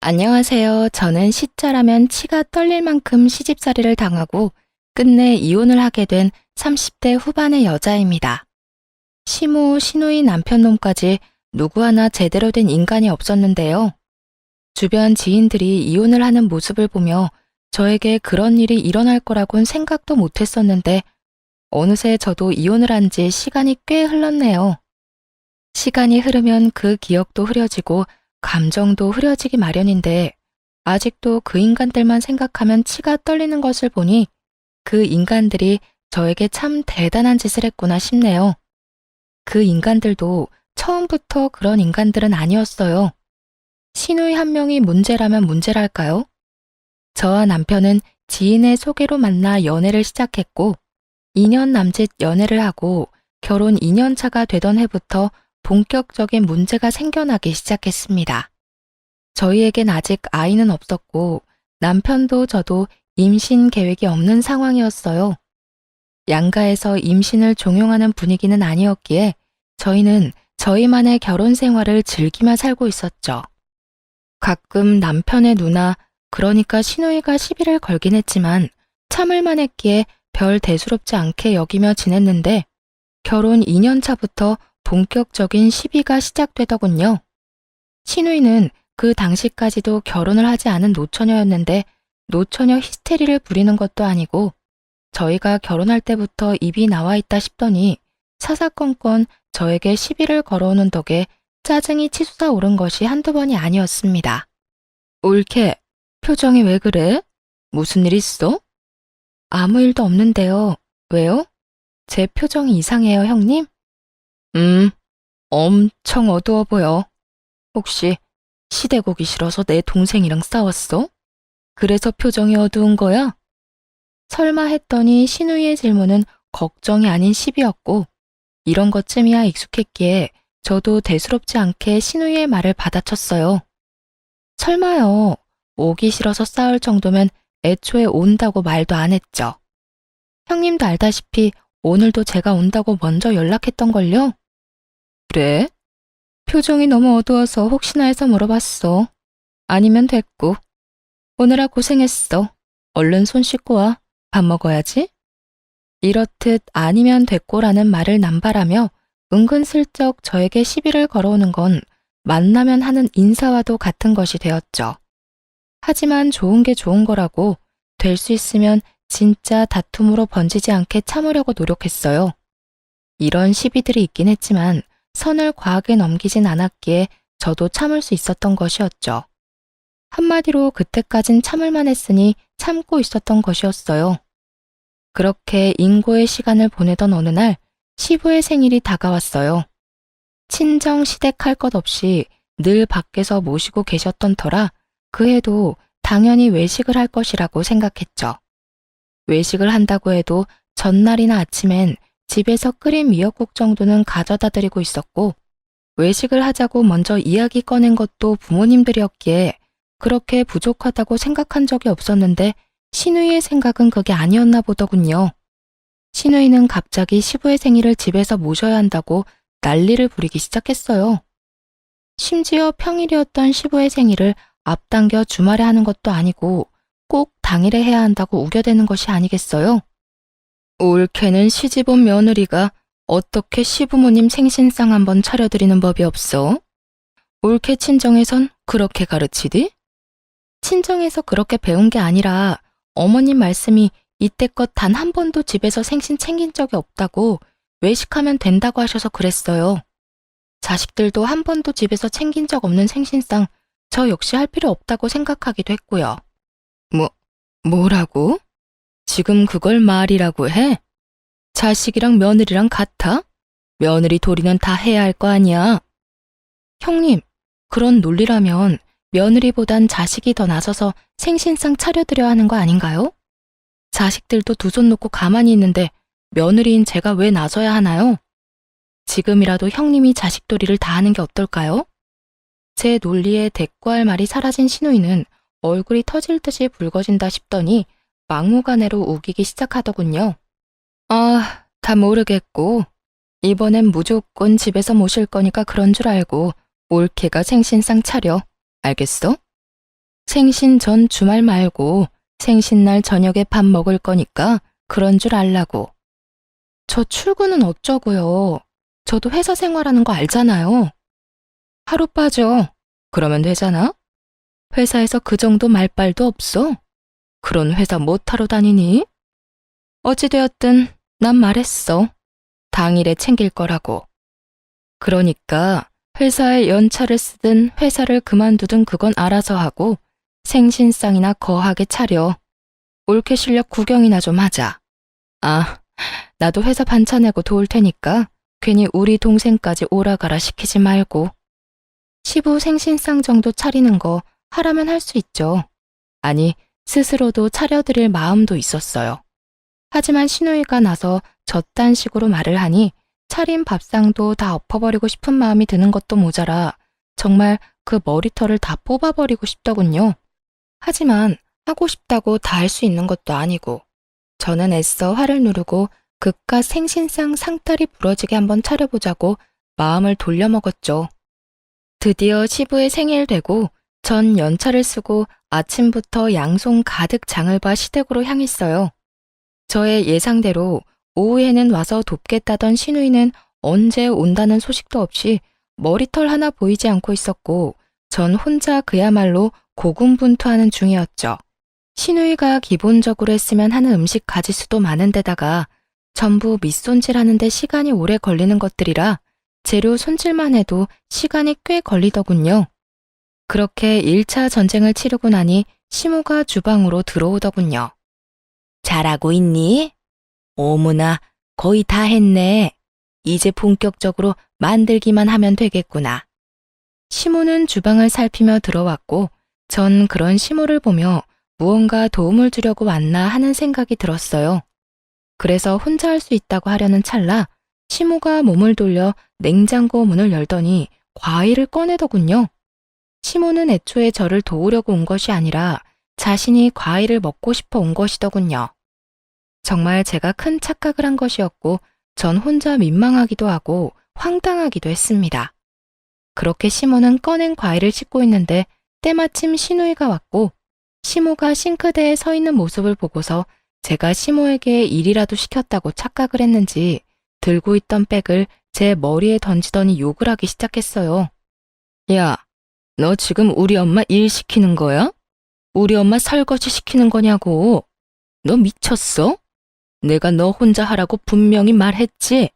안녕하세요. 저는 시자라면 치가 떨릴 만큼 시집살이를 당하고 끝내 이혼을 하게 된 30대 후반의 여자입니다. 시모, 시누이 남편놈까지 누구 하나 제대로 된 인간이 없었는데요. 주변 지인들이 이혼을 하는 모습을 보며 저에게 그런 일이 일어날 거라곤 생각도 못했었는데 어느새 저도 이혼을 한 지 시간이 꽤 흘렀네요. 시간이 흐르면 그 기억도 흐려지고 감정도 흐려지기 마련인데 아직도 그 인간들만 생각하면 치가 떨리는 것을 보니 그 인간들이 저에게 참 대단한 짓을 했구나 싶네요. 그 인간들도 처음부터 그런 인간들은 아니었어요. 시누이 한 명이 문제라면 문제랄까요? 저와 남편은 지인의 소개로 만나 연애를 시작했고 2년 남짓 연애를 하고 결혼 2년 차가 되던 해부터 본격적인 문제가 생겨나기 시작했습니다. 저희에겐 아직 아이는 없었고 남편도 저도 임신 계획이 없는 상황이었어요. 양가에서 임신을 종용하는 분위기는 아니었기에 저희는 저희만의 결혼 생활을 즐기며 살고 있었죠. 가끔 남편의 누나, 그러니까 시누이가 시비를 걸긴 했지만 참을만 했기에 별 대수롭지 않게 여기며 지냈는데 결혼 2년 차부터 본격적인 시비가 시작되더군요. 시누이는 그 당시까지도 결혼을 하지 않은 노처녀였는데 노처녀 히스테리를 부리는 것도 아니고 저희가 결혼할 때부터 입이 나와 있다 싶더니 사사건건 저에게 시비를 걸어오는 덕에 짜증이 치솟아 오른 것이 한두 번이 아니었습니다. 올케, 표정이 왜 그래? 무슨 일 있어? 아무 일도 없는데요. 왜요? 제 표정이 이상해요, 형님? 엄청 어두워 보여. 혹시 시대고기 싫어서 내 동생이랑 싸웠어? 그래서 표정이 어두운 거야? 설마 했더니 신우이의 질문은 걱정이 아닌 시비였고 이런 것쯤이야 익숙했기에 저도 대수롭지 않게 신우이의 말을 받아쳤어요. 설마요. 오기 싫어서 싸울 정도면 애초에 온다고 말도 안 했죠. 형님도 알다시피 오늘도 제가 온다고 먼저 연락했던걸요? 그래? 표정이 너무 어두워서 혹시나 해서 물어봤어. 아니면 됐고. 오느라 고생했어. 얼른 손 씻고 와. 밥 먹어야지. 이렇듯 아니면 됐고라는 말을 남발하며 은근슬쩍 저에게 시비를 걸어오는 건 만나면 하는 인사와도 같은 것이 되었죠. 하지만 좋은 게 좋은 거라고 될 수 있으면 진짜 다툼으로 번지지 않게 참으려고 노력했어요. 이런 시비들이 있긴 했지만 선을 과하게 넘기진 않았기에 저도 참을 수 있었던 것이었죠. 한마디로 그때까진 참을만 했으니 참고 있었던 것이었어요. 그렇게 인고의 시간을 보내던 어느 날 시부의 생일이 다가왔어요. 친정 시댁 할 것 없이 늘 밖에서 모시고 계셨던 터라 그 해도 당연히 외식을 할 것이라고 생각했죠. 외식을 한다고 해도 전날이나 아침엔 집에서 끓인 미역국 정도는 가져다 드리고 있었고 외식을 하자고 먼저 이야기 꺼낸 것도 부모님들이었기에 그렇게 부족하다고 생각한 적이 없었는데 시누이의 생각은 그게 아니었나 보더군요. 시누이는 갑자기 시부의 생일을 집에서 모셔야 한다고 난리를 부리기 시작했어요. 심지어 평일이었던 시부의 생일을 앞당겨 주말에 하는 것도 아니고 꼭 당일에 해야 한다고 우겨대는 것이 아니겠어요? 올케는 시집온 며느리가 어떻게 시부모님 생신상 한번 차려드리는 법이 없어? 올케 친정에선 그렇게 가르치디? 친정에서 그렇게 배운 게 아니라 어머님 말씀이 이때껏 단 한 번도 집에서 생신 챙긴 적이 없다고 외식하면 된다고 하셔서 그랬어요. 자식들도 한 번도 집에서 챙긴 적 없는 생신상 저 역시 할 필요 없다고 생각하기도 했고요. 뭐라고? 지금 그걸 말이라고 해? 자식이랑 며느리랑 같아? 며느리 도리는 다 해야 할 거 아니야? 형님, 그런 논리라면 며느리보단 자식이 더 나서서 생신상 차려드려야 하는 거 아닌가요? 자식들도 두 손 놓고 가만히 있는데 며느리인 제가 왜 나서야 하나요? 지금이라도 형님이 자식도리를 다 하는 게 어떨까요? 제 논리에 대꾸할 말이 사라진 시누이는 얼굴이 터질 듯이 붉어진다 싶더니 막무가내로 우기기 시작하더군요. 아, 다 모르겠고 이번엔 무조건 집에서 모실 거니까 그런 줄 알고 올케가 생신상 차려. 알겠어? 생신 전 주말 말고 생신날 저녁에 밥 먹을 거니까 그런 줄 알라고. 저 출근은 어쩌고요. 저도 회사 생활하는 거 알잖아요. 하루 빠져. 그러면 되잖아? 회사에서 그 정도 말빨도 없어? 그런 회사 못하러 다니니? 어찌되었든 난 말했어. 당일에 챙길 거라고. 그러니까 회사에 연차를 쓰든 회사를 그만두든 그건 알아서 하고 생신상이나 거하게 차려. 올케 실력 구경이나 좀 하자. 아, 나도 회사 반차 내고 도울 테니까 괜히 우리 동생까지 오라가라 시키지 말고. 시부 생신상 정도 차리는 거 하라면 할 수 있죠. 아니, 스스로도 차려드릴 마음도 있었어요. 하지만 시누이가 나서 저딴 식으로 말을 하니 차린 밥상도 다 엎어버리고 싶은 마음이 드는 것도 모자라 정말 그 머리털을 다 뽑아버리고 싶더군요. 하지만 하고 싶다고 다 할 수 있는 것도 아니고 저는 애써 화를 누르고 그깟 생신상 상다리 부러지게 한번 차려보자고 마음을 돌려먹었죠. 드디어 시부의 생일 되고 전 연차를 쓰고 아침부터 양손 가득 장을 봐 시댁으로 향했어요. 저의 예상대로 오후에는 와서 돕겠다던 시누이는 언제 온다는 소식도 없이 머리털 하나 보이지 않고 있었고 전 혼자 그야말로 고군분투하는 중이었죠. 시누이가 기본적으로 했으면 하는 음식 가짓수도 많은데다가 전부 밑손질하는데 시간이 오래 걸리는 것들이라 재료 손질만 해도 시간이 꽤 걸리더군요. 그렇게 1차 전쟁을 치르고 나니 시모가 주방으로 들어오더군요. 잘하고 있니? 어머나, 거의 다 했네. 이제 본격적으로 만들기만 하면 되겠구나. 시모는 주방을 살피며 들어왔고 전 그런 시모를 보며 무언가 도움을 주려고 왔나 하는 생각이 들었어요. 그래서 혼자 할 수 있다고 하려는 찰나 시모가 몸을 돌려 냉장고 문을 열더니 과일을 꺼내더군요. 시모는 애초에 저를 도우려고 온 것이 아니라 자신이 과일을 먹고 싶어 온 것이더군요. 정말 제가 큰 착각을 한 것이었고 전 혼자 민망하기도 하고 황당하기도 했습니다. 그렇게 시모는 꺼낸 과일을 씻고 있는데 때마침 시누이가 왔고 시모가 싱크대에 서 있는 모습을 보고서 제가 시모에게 일이라도 시켰다고 착각을 했는지 들고 있던 백을 제 머리에 던지더니 욕을 하기 시작했어요. 야, 너 지금 우리 엄마 일 시키는 거야? 우리 엄마 설거지 시키는 거냐고. 너 미쳤어? 내가 너 혼자 하라고 분명히 말했지.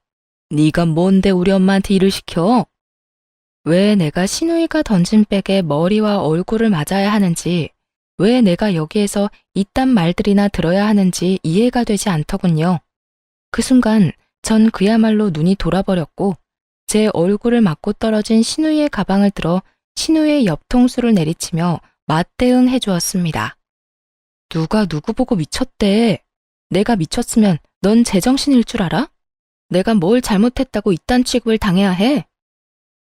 네가 뭔데 우리 엄마한테 일을 시켜? 왜 내가 시누이가 던진 백에 머리와 얼굴을 맞아야 하는지, 왜 내가 여기에서 이딴 말들이나 들어야 하는지 이해가 되지 않더군요. 그 순간 전 그야말로 눈이 돌아버렸고 제 얼굴을 맞고 떨어진 시누이의 가방을 들어 시누이의 옆통수를 내리치며 맞대응 해주었습니다. 누가 누구 보고 미쳤대. 내가 미쳤으면 넌 제정신일 줄 알아? 내가 뭘 잘못했다고 이딴 취급을 당해야 해?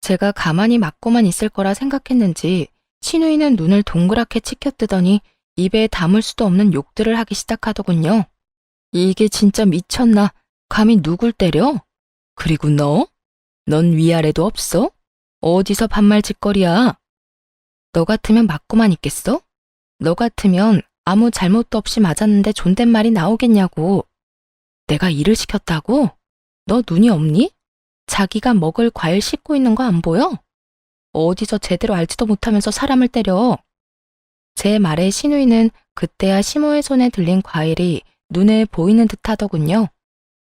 제가 가만히 맞고만 있을 거라 생각했는지 시누이는 눈을 동그랗게 치켜뜨더니 입에 담을 수도 없는 욕들을 하기 시작하더군요. 이게 진짜 미쳤나? 감히 누굴 때려? 그리고 너? 넌 위아래도 없어? 어디서 반말짓거리야? 너 같으면 맞고만 있겠어? 너 같으면 아무 잘못도 없이 맞았는데 존댓말이 나오겠냐고. 내가 일을 시켰다고? 너 눈이 없니? 자기가 먹을 과일 씻고 있는 거 안 보여? 어디서 제대로 알지도 못하면서 사람을 때려. 제 말에 시누이는 그때야 시모의 손에 들린 과일이 눈에 보이는 듯 하더군요.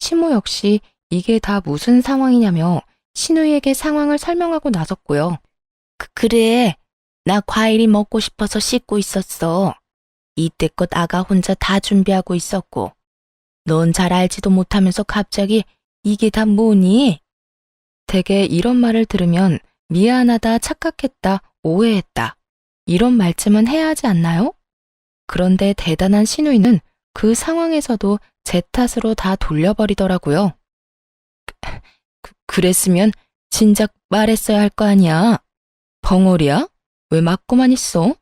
시모 역시 이게 다 무슨 상황이냐며 시누이에게 상황을 설명하고 나섰고요. 그래, 나 과일이 먹고 싶어서 씻고 있었어. 이때껏 아가 혼자 다 준비하고 있었고. 넌 잘 알지도 못하면서 갑자기 이게 다 뭐니? 대개 이런 말을 들으면 미안하다, 착각했다, 오해했다. 이런 말쯤은 해야 하지 않나요? 그런데 대단한 시누이는 그 상황에서도 제 탓으로 다 돌려버리더라고요. 그랬으면 진작 말했어야 할 거 아니야. 벙어리야? 왜 맞고만 있어?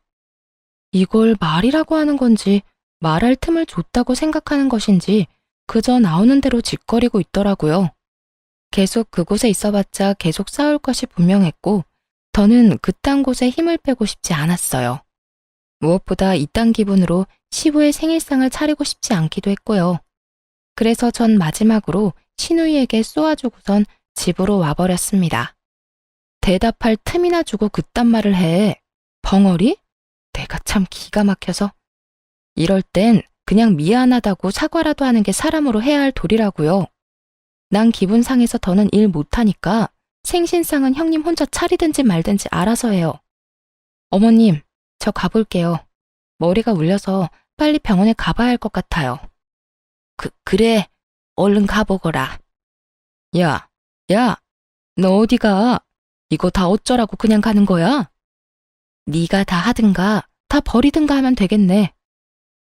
이걸 말이라고 하는 건지 말할 틈을 줬다고 생각하는 것인지 그저 나오는 대로 짓거리고 있더라고요. 계속 그곳에 있어봤자 계속 싸울 것이 분명했고 더는 그딴 곳에 힘을 빼고 싶지 않았어요. 무엇보다 이딴 기분으로 시부의 생일상을 차리고 싶지 않기도 했고요. 그래서 전 마지막으로 신우이에게 쏘아주고선 집으로 와버렸습니다. 대답할 틈이나 주고 그딴 말을 해. 벙어리? 내가 참 기가 막혀서. 이럴 땐 그냥 미안하다고 사과라도 하는 게 사람으로 해야 할 도리라고요. 난 기분 상해서 더는 일 못하니까 생신상은 형님 혼자 차리든지 말든지 알아서 해요. 어머님, 저 가볼게요. 머리가 울려서 빨리 병원에 가봐야 할 것 같아요. 그래. 얼른 가보거라. 야, 너 어디 가? 이거 다 어쩌라고 그냥 가는 거야? 네가 다 하든가 다 버리든가 하면 되겠네.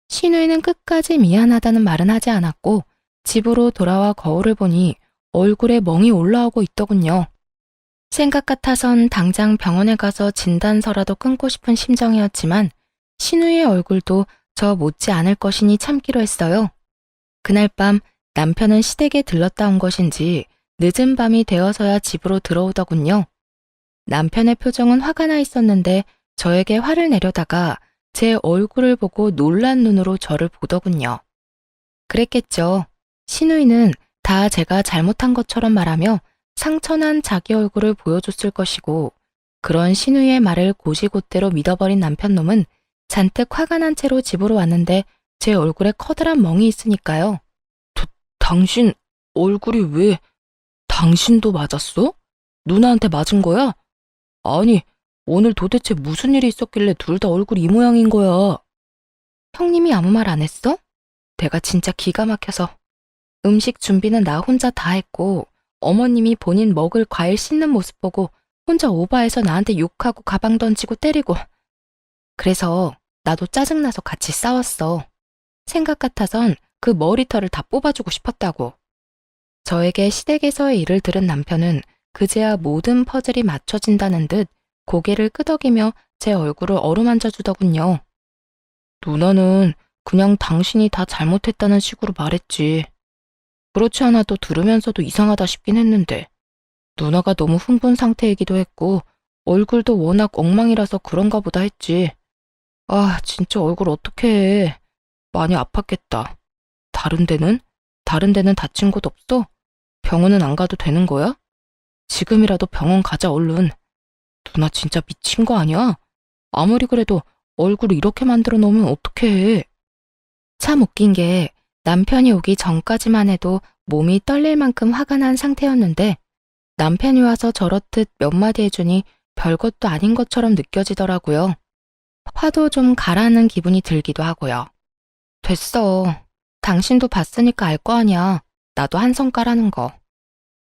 신우이는 끝까지 미안하다는 말은 하지 않았고 집으로 돌아와 거울을 보니 얼굴에 멍이 올라오고 있더군요. 생각 같아선 당장 병원에 가서 진단서라도 끊고 싶은 심정이었지만 신우이의 얼굴도 저 못지 않을 것이니 참기로 했어요. 그날 밤 남편은 시댁에 들렀다 온 것인지 늦은 밤이 되어서야 집으로 들어오더군요. 남편의 표정은 화가 나 있었는데 저에게 화를 내려다가 제 얼굴을 보고 놀란 눈으로 저를 보더군요. 그랬겠죠. 신우이는 다 제가 잘못한 것처럼 말하며 상처난 자기 얼굴을 보여줬을 것이고 그런 신우이의 말을 고지곳대로 믿어버린 남편놈은 잔뜩 화가 난 채로 집으로 왔는데 제 얼굴에 커다란 멍이 있으니까요. 당신 얼굴이 왜... 당신도 맞았어? 누나한테 맞은 거야? 아니, 오늘 도대체 무슨 일이 있었길래 둘 다 얼굴이 이 모양인 거야? 형님이 아무 말 안 했어? 내가 진짜 기가 막혀서. 음식 준비는 나 혼자 다 했고 어머님이 본인 먹을 과일 씻는 모습 보고 혼자 오바해서 나한테 욕하고 가방 던지고 때리고. 그래서 나도 짜증나서 같이 싸웠어. 생각 같아선 그 머리털을 다 뽑아주고 싶었다고. 저에게 시댁에서의 일을 들은 남편은 그제야 모든 퍼즐이 맞춰진다는 듯 고개를 끄덕이며 제 얼굴을 어루만져 주더군요. 누나는 그냥 당신이 다 잘못했다는 식으로 말했지. 그렇지 않아도 들으면서도 이상하다 싶긴 했는데 누나가 너무 흥분 상태이기도 했고 얼굴도 워낙 엉망이라서 그런가 보다 했지. 아, 진짜 얼굴 어떡해. 해. 많이 아팠겠다. 다른 데는? 다른 데는 다친 곳 없어? 병원은 안 가도 되는 거야? 지금이라도 병원 가자 얼른. 누나 진짜 미친 거 아니야? 아무리 그래도 얼굴을 이렇게 만들어 놓으면 어떡해. 참 웃긴 게 남편이 오기 전까지만 해도 몸이 떨릴 만큼 화가 난 상태였는데 남편이 와서 저렇듯 몇 마디 해주니 별것도 아닌 것처럼 느껴지더라고요. 화도 좀 가라앉는 기분이 들기도 하고요. 됐어. 당신도 봤으니까 알 거 아니야. 나도 한 성깔하는 거.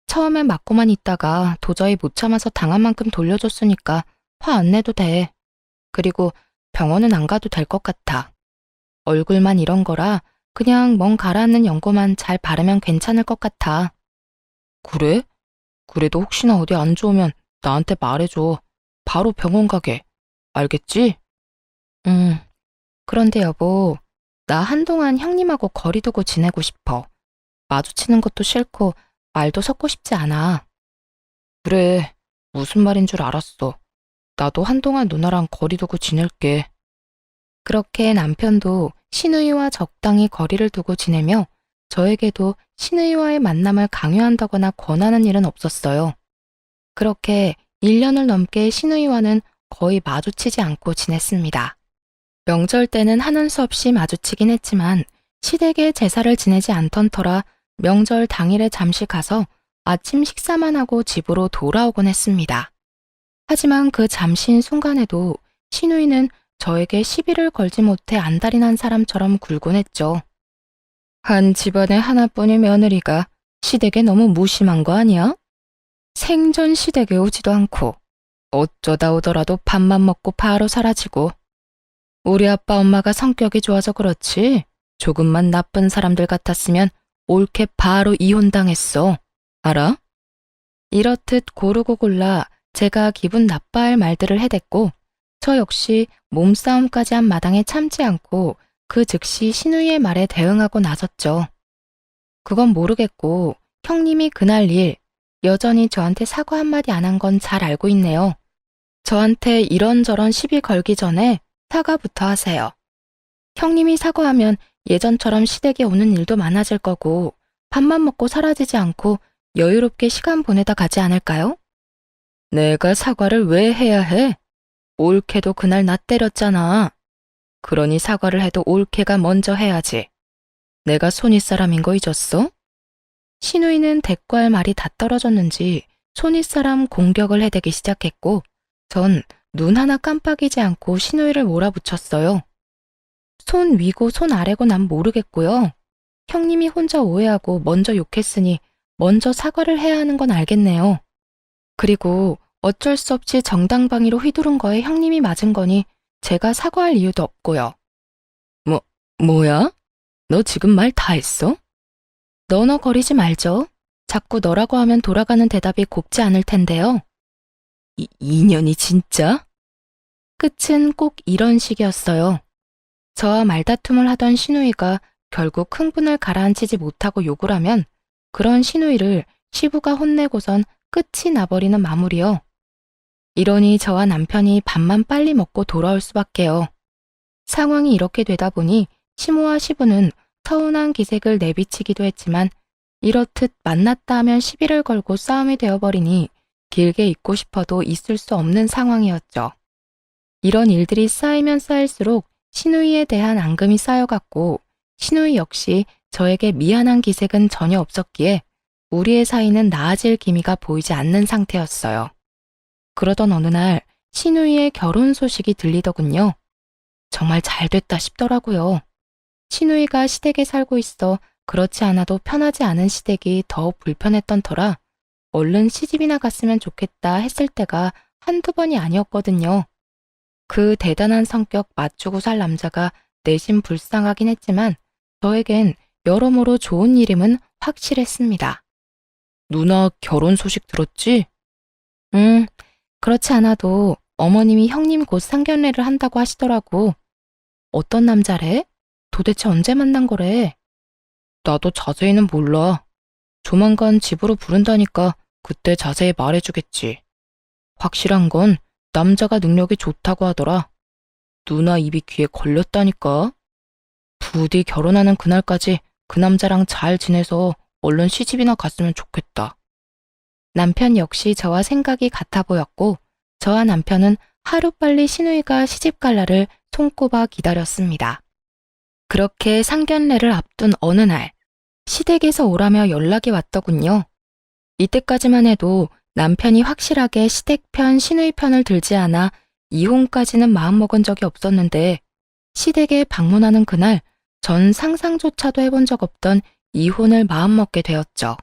처음엔 맞고만 있다가 도저히 못 참아서 당한 만큼 돌려줬으니까 화 안 내도 돼. 그리고 병원은 안 가도 될 것 같아. 얼굴만 이런 거라 그냥 멍 가라앉는 연고만 잘 바르면 괜찮을 것 같아. 그래? 그래도 혹시나 어디 안 좋으면 나한테 말해줘. 바로 병원 가게. 알겠지? 그런데 여보, 나 한동안 형님하고 거리 두고 지내고 싶어. 마주치는 것도 싫고 말도 섞고 싶지 않아. 그래, 무슨 말인 줄 알았어. 나도 한동안 누나랑 거리 두고 지낼게. 그렇게 남편도 신우이와 적당히 거리를 두고 지내며 저에게도 신우이와의 만남을 강요한다거나 권하는 일은 없었어요. 그렇게 1년을 넘게 신우이와는 거의 마주치지 않고 지냈습니다. 명절 때는 하는 수 없이 마주치긴 했지만 시댁에 제사를 지내지 않던 터라 명절 당일에 잠시 가서 아침 식사만 하고 집으로 돌아오곤 했습니다. 하지만 그 잠시인 순간에도 신우이는 저에게 시비를 걸지 못해 안달이 난 사람처럼 굴곤 했죠. 한 집안의 하나뿐인 며느리가 시댁에 너무 무심한 거 아니야? 생전 시댁에 오지도 않고 어쩌다 오더라도 밥만 먹고 바로 사라지고. 우리 아빠 엄마가 성격이 좋아서 그렇지 조금만 나쁜 사람들 같았으면 옳게 바로 이혼당했어. 알아? 이렇듯 고르고 골라 제가 기분 나빠할 말들을 해댔고 저 역시 몸싸움까지 한 마당에 참지 않고 그 즉시 신우이의 말에 대응하고 나섰죠. 그건 모르겠고 형님이 그날 일 여전히 저한테 사과 한마디 안 한 건 잘 알고 있네요. 저한테 이런저런 시비 걸기 전에 사과부터 하세요. 형님이 사과하면 예전처럼 시댁에 오는 일도 많아질 거고 밥만 먹고 사라지지 않고 여유롭게 시간 보내다 가지 않을까요? 내가 사과를 왜 해야 해? 올케도 그날 나 때렸잖아. 그러니 사과를 해도 올케가 먼저 해야지. 내가 손윗사람인 거 잊었어? 신우이는 대꾸할 말이 다 떨어졌는지 손윗사람 공격을 해대기 시작했고 전 눈 하나 깜빡이지 않고 신우이를 몰아붙였어요. 손 위고 손 아래고 난 모르겠고요. 형님이 혼자 오해하고 먼저 욕했으니 먼저 사과를 해야 하는 건 알겠네요. 그리고 어쩔 수 없이 정당방위로 휘두른 거에 형님이 맞은 거니 제가 사과할 이유도 없고요. 뭐야? 너 지금 말 다 했어? 너너거리지 말죠. 자꾸 너라고 하면 돌아가는 대답이 곱지 않을 텐데요. 인연이 진짜? 끝은 꼭 이런 식이었어요. 저와 말다툼을 하던 신우이가 결국 흥분을 가라앉히지 못하고 욕을 하면 그런 신우이를 시부가 혼내고선 끝이 나버리는 마무리요. 이러니 저와 남편이 밥만 빨리 먹고 돌아올 수밖에요. 상황이 이렇게 되다 보니 시모와 시부는 서운한 기색을 내비치기도 했지만 이렇듯 만났다 하면 시비를 걸고 싸움이 되어버리니 길게 있고 싶어도 있을 수 없는 상황이었죠. 이런 일들이 쌓이면 쌓일수록 신우이에 대한 앙금이 쌓여갔고 신우이 역시 저에게 미안한 기색은 전혀 없었기에 우리의 사이는 나아질 기미가 보이지 않는 상태였어요. 그러던 어느 날 신우이의 결혼 소식이 들리더군요. 정말 잘 됐다 싶더라고요. 신우이가 시댁에 살고 있어 그렇지 않아도 편하지 않은 시댁이 더 불편했던 터라 얼른 시집이나 갔으면 좋겠다 했을 때가 한두 번이 아니었거든요. 그 대단한 성격 맞추고 살 남자가 내심 불쌍하긴 했지만 저에겐 여러모로 좋은 일임은 확실했습니다. 누나 결혼 소식 들었지? 그렇지 않아도 어머님이 형님 곧 상견례를 한다고 하시더라고. 어떤 남자래? 도대체 언제 만난 거래? 나도 자세히는 몰라. 조만간 집으로 부른다니까 그때 자세히 말해주겠지. 확실한 건 남자가 능력이 좋다고 하더라. 누나 입이 귀에 걸렸다니까. 부디 결혼하는 그날까지 그 남자랑 잘 지내서 얼른 시집이나 갔으면 좋겠다. 남편 역시 저와 생각이 같아 보였고 저와 남편은 하루빨리 신우이가 시집 갈 날을 손꼽아 기다렸습니다. 그렇게 상견례를 앞둔 어느 날 시댁에서 오라며 연락이 왔더군요. 이때까지만 해도 남편이 확실하게 시댁 편, 신우이 편을 들지 않아 이혼까지는 마음먹은 적이 없었는데 시댁에 방문하는 그날 전 상상조차도 해본 적 없던 이혼을 마음먹게 되었죠.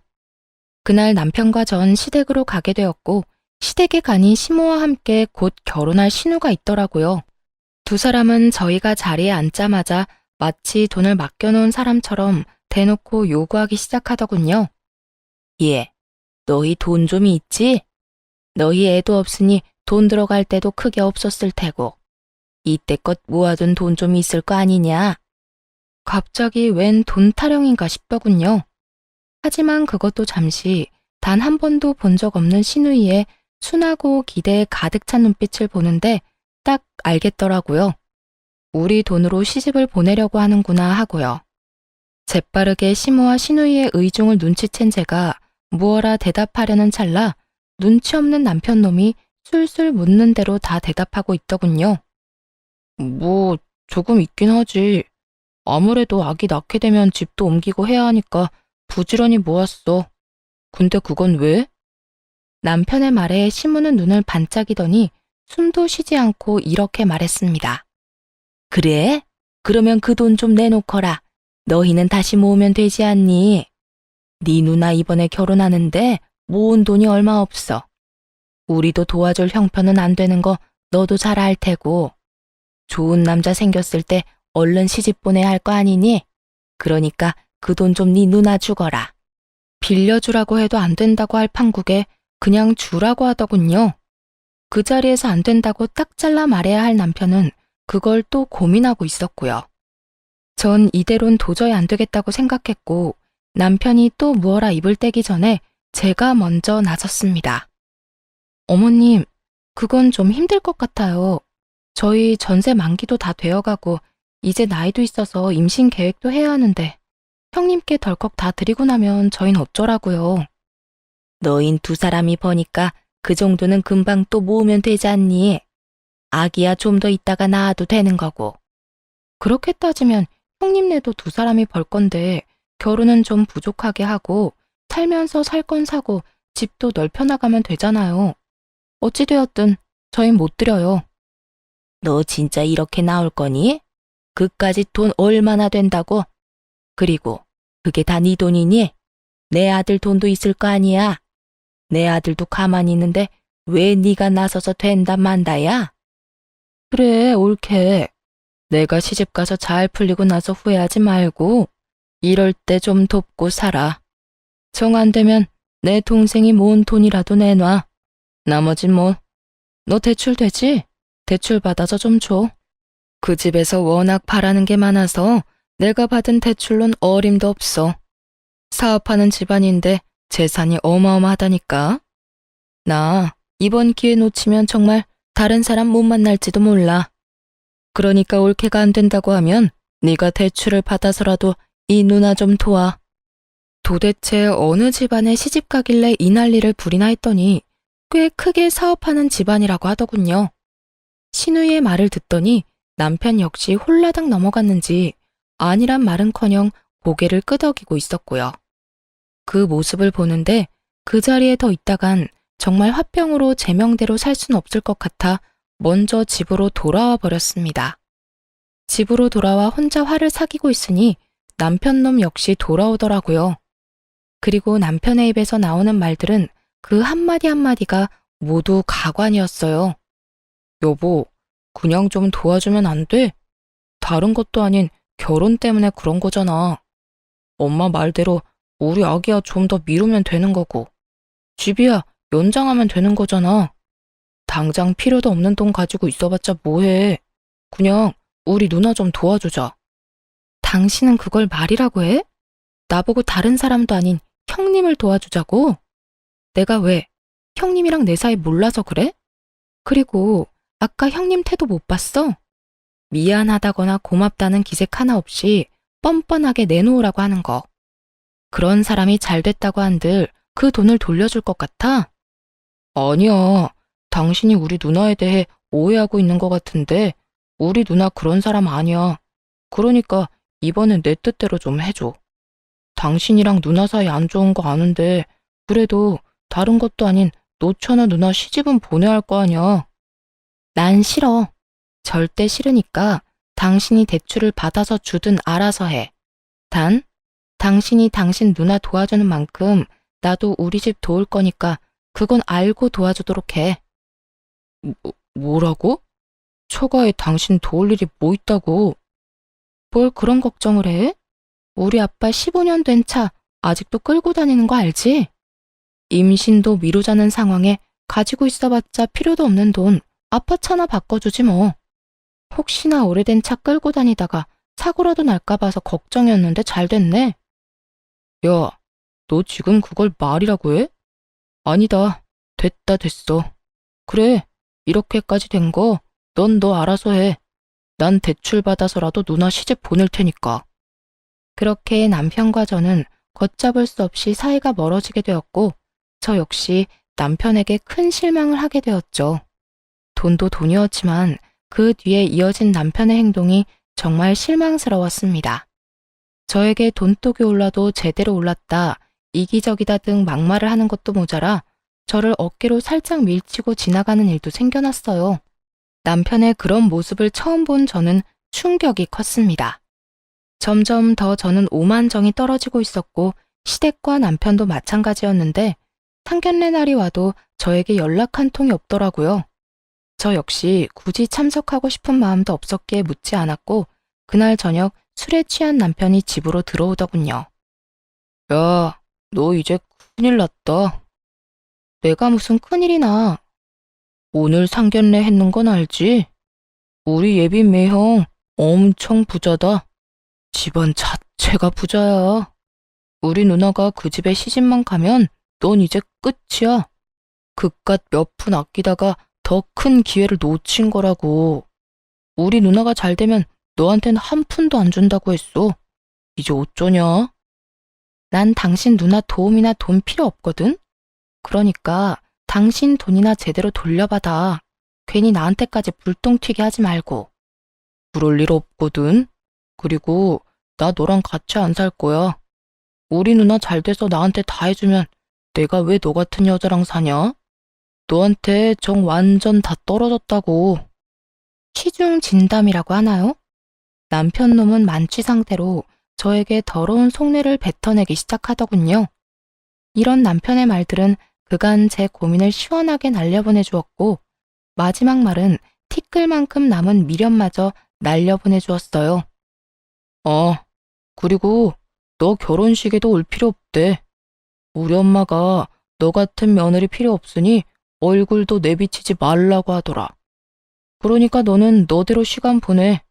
그날 남편과 전 시댁으로 가게 되었고 시댁에 가니 시모와 함께 곧 결혼할 신우가 있더라고요. 두 사람은 저희가 자리에 앉자마자 마치 돈을 맡겨놓은 사람처럼 대놓고 요구하기 시작하더군요. 예, 너희 돈 좀 있지? 너희 애도 없으니 돈 들어갈 때도 크게 없었을 테고 이때껏 모아둔 돈 좀 있을 거 아니냐? 갑자기 웬 돈 타령인가 싶더군요. 하지만 그것도 잠시 단 한 번도 본 적 없는 신우이의 순하고 기대에 가득 찬 눈빛을 보는데 딱 알겠더라고요. 우리 돈으로 시집을 보내려고 하는구나 하고요. 재빠르게 시모와 신우이의 의중을 눈치챈 제가 무어라 대답하려는 찰나 눈치 없는 남편놈이 술술 묻는 대로 다 대답하고 있더군요. 뭐 조금 있긴 하지. 아무래도 아기 낳게 되면 집도 옮기고 해야 하니까 부지런히 모았어. 근데 그건 왜? 남편의 말에 시무는 눈을 반짝이더니 숨도 쉬지 않고 이렇게 말했습니다. 그래? 그러면 그 돈 좀 내놓거라. 너희는 다시 모으면 되지 않니? 네 누나 이번에 결혼하는데 모은 돈이 얼마 없어. 우리도 도와줄 형편은 안 되는 거 너도 잘 알 테고. 좋은 남자 생겼을 때 얼른 시집 보내야 할 거 아니니? 그러니까 그 돈 좀 네 누나 주거라. 빌려주라고 해도 안 된다고 할 판국에 그냥 주라고 하더군요. 그 자리에서 안 된다고 딱 잘라 말해야 할 남편은 그걸 또 고민하고 있었고요. 전 이대로는 도저히 안 되겠다고 생각했고 남편이 또 무어라 입을 떼기 전에 제가 먼저 나섰습니다. 어머님, 그건 좀 힘들 것 같아요. 저희 전세 만기도 다 되어가고 이제 나이도 있어서 임신 계획도 해야 하는데 형님께 덜컥 다 드리고 나면 저흰 어쩌라고요. 너흰 두 사람이 버니까 그 정도는 금방 또 모으면 되지 않니? 아기야 좀 더 있다가 낳아도 되는 거고. 그렇게 따지면 형님네도 두 사람이 벌 건데 결혼은 좀 부족하게 하고 살면서 살 건 사고 집도 넓혀나가면 되잖아요. 어찌되었든 저흰 못 드려요. 너 진짜 이렇게 나올 거니? 그까짓 돈 얼마나 된다고? 그리고 그게 다 네 돈이니? 내 아들 돈도 있을 거 아니야. 내 아들도 가만히 있는데 왜 네가 나서서 된다 만다야? 그래, 옳게. 내가 시집가서 잘 풀리고 나서 후회하지 말고 이럴 때 좀 돕고 살아. 정 안 되면 내 동생이 모은 돈이라도 내놔. 나머진 뭐, 너 대출 되지? 대출 받아서 좀 줘. 그 집에서 워낙 바라는 게 많아서 내가 받은 대출론 어림도 없어. 사업하는 집안인데 재산이 어마어마하다니까. 나 이번 기회 놓치면 정말 다른 사람 못 만날지도 몰라. 그러니까 올케가 안 된다고 하면 네가 대출을 받아서라도 이 누나 좀 도와. 도대체 어느 집안에 시집 가길래 이 난리를 부리나 했더니 꽤 크게 사업하는 집안이라고 하더군요. 신우이의 말을 듣더니 남편 역시 홀라당 넘어갔는지 아니란 말은커녕 고개를 끄덕이고 있었고요. 그 모습을 보는데 그 자리에 더 있다간 정말 화병으로 제 명대로 살 순 없을 것 같아 먼저 집으로 돌아와 버렸습니다. 집으로 돌아와 혼자 화를 사귀고 있으니 남편놈 역시 돌아오더라고요. 그리고 남편의 입에서 나오는 말들은 그 한마디 한마디가 모두 가관이었어요. 여보, 그냥 좀 도와주면 안 돼? 다른 것도 아닌 결혼 때문에 그런 거잖아. 엄마 말대로 우리 아기야 좀 더 미루면 되는 거고. 집이야 연장하면 되는 거잖아. 당장 필요도 없는 돈 가지고 있어봤자 뭐해. 그냥 우리 누나 좀 도와주자. 당신은 그걸 말이라고 해? 나보고 다른 사람도 아닌 형님을 도와주자고? 내가 왜 형님이랑 내 사이 몰라서 그래? 그리고 아까 형님 태도 못 봤어? 미안하다거나 고맙다는 기색 하나 없이 뻔뻔하게 내놓으라고 하는 거. 그런 사람이 잘 됐다고 한들 그 돈을 돌려줄 것 같아? 아니야. 당신이 우리 누나에 대해 오해하고 있는 것 같은데 우리 누나 그런 사람 아니야. 그러니까 이번엔 내 뜻대로 좀 해줘. 당신이랑 누나 사이 안 좋은 거 아는데 그래도 다른 것도 아닌 노처녀 누나 시집은 보내야 할 거 아니야. 난 싫어. 절대 싫으니까 당신이 대출을 받아서 주든 알아서 해. 단, 당신이 당신 누나 도와주는 만큼 나도 우리 집 도울 거니까 그건 알고 도와주도록 해. 뭐라고? 처가에 당신 도울 일이 뭐 있다고? 뭘 그런 걱정을 해? 우리 아빠 15년 된 차 아직도 끌고 다니는 거 알지? 임신도 미루자는 상황에 가지고 있어봤자 필요도 없는 돈 아빠 차나 바꿔주지 뭐. 혹시나 오래된 차 끌고 다니다가 사고라도 날까 봐서 걱정이었는데 잘 됐네. 야, 너 지금 그걸 말이라고 해? 아니다. 됐다 됐어. 그래, 이렇게까지 된 거 넌 너 알아서 해. 난 대출 받아서라도 누나 시집 보낼 테니까. 그렇게 남편과 저는 걷잡을 수 없이 사이가 멀어지게 되었고 저 역시 남편에게 큰 실망을 하게 되었죠. 돈도 돈이었지만 그 뒤에 이어진 남편의 행동이 정말 실망스러웠습니다. 저에게 돈독이 올라도 제대로 올랐다, 이기적이다 등 막말을 하는 것도 모자라 저를 어깨로 살짝 밀치고 지나가는 일도 생겨났어요. 남편의 그런 모습을 처음 본 저는 충격이 컸습니다. 점점 더 저는 오만정이 떨어지고 있었고 시댁과 남편도 마찬가지였는데 상견례 날이 와도 저에게 연락 한 통이 없더라고요. 저 역시 굳이 참석하고 싶은 마음도 없었기에 묻지 않았고 그날 저녁 술에 취한 남편이 집으로 들어오더군요. 야, 너 이제 큰일 났다. 내가 무슨 큰일이나. 오늘 상견례 했는 건 알지? 우리 예빈 매형 엄청 부자다. 집안 자체가 부자야. 우리 누나가 그 집에 시집만 가면 넌 이제 끝이야. 그깟 몇 푼 아끼다가 더 큰 기회를 놓친 거라고. 우리 누나가 잘 되면 너한텐 한 푼도 안 준다고 했어. 이제 어쩌냐? 난 당신 누나 도움이나 돈 필요 없거든? 그러니까 당신 돈이나 제대로 돌려받아. 괜히 나한테까지 불똥 튀게 하지 말고. 그럴 일 없거든. 그리고 나 너랑 같이 안 살 거야. 우리 누나 잘 돼서 나한테 다 해주면 내가 왜 너 같은 여자랑 사냐? 너한테 정 완전 다 떨어졌다고. 취중 진담이라고 하나요? 남편 놈은 만취 상태로 저에게 더러운 속내를 뱉어내기 시작하더군요. 이런 남편의 말들은 그간 제 고민을 시원하게 날려보내 주었고, 마지막 말은 티끌만큼 남은 미련마저 날려보내 주었어요. 그리고 너 결혼식에도 올 필요 없대. 우리 엄마가 너 같은 며느리 필요 없으니 얼굴도 내비치지 말라고 하더라. 그러니까 너는 너대로 시간 보내.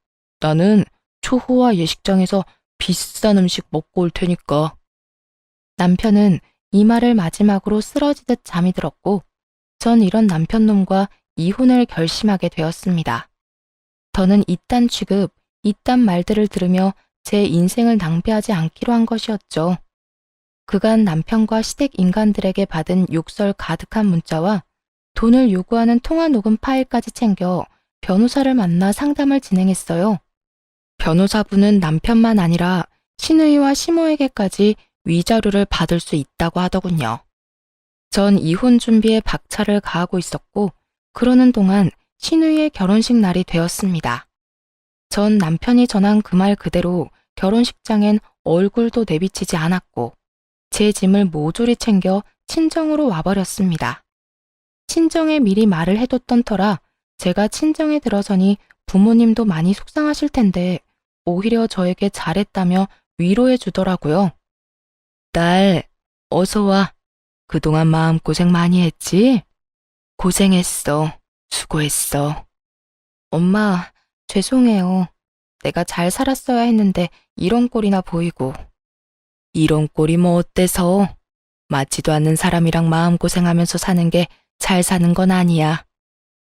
나는 초호화 예식장에서 비싼 음식 먹고 올 테니까. 남편은 이 말을 마지막으로 쓰러지듯 잠이 들었고, 전 이런 남편놈과 이혼을 결심하게 되었습니다. 더는 이딴 취급, 이딴 말들을 들으며 제 인생을 낭비하지 않기로 한 것이었죠. 그간 남편과 시댁 인간들에게 받은 욕설 가득한 문자와 돈을 요구하는 통화 녹음 파일까지 챙겨 변호사를 만나 상담을 진행했어요. 변호사분은 남편만 아니라 시누이와 시모에게까지 위자료를 받을 수 있다고 하더군요. 전 이혼 준비에 박차를 가하고 있었고, 그러는 동안 시누이의 결혼식 날이 되었습니다. 전 남편이 전한 그 말 그대로 결혼식장엔 얼굴도 내비치지 않았고, 제 짐을 모조리 챙겨 친정으로 와버렸습니다. 친정에 미리 말을 해뒀던 터라 제가 친정에 들어서니 부모님도 많이 속상하실 텐데 오히려 저에게 잘했다며 위로해 주더라고요. 딸, 어서 와. 그동안 마음고생 많이 했지? 고생했어. 수고했어. 엄마, 죄송해요. 내가 잘 살았어야 했는데 이런 꼴이나 보이고. 이런 꼴이 뭐 어때서? 맞지도 않는 사람이랑 마음고생하면서 사는 게 잘 사는 건 아니야.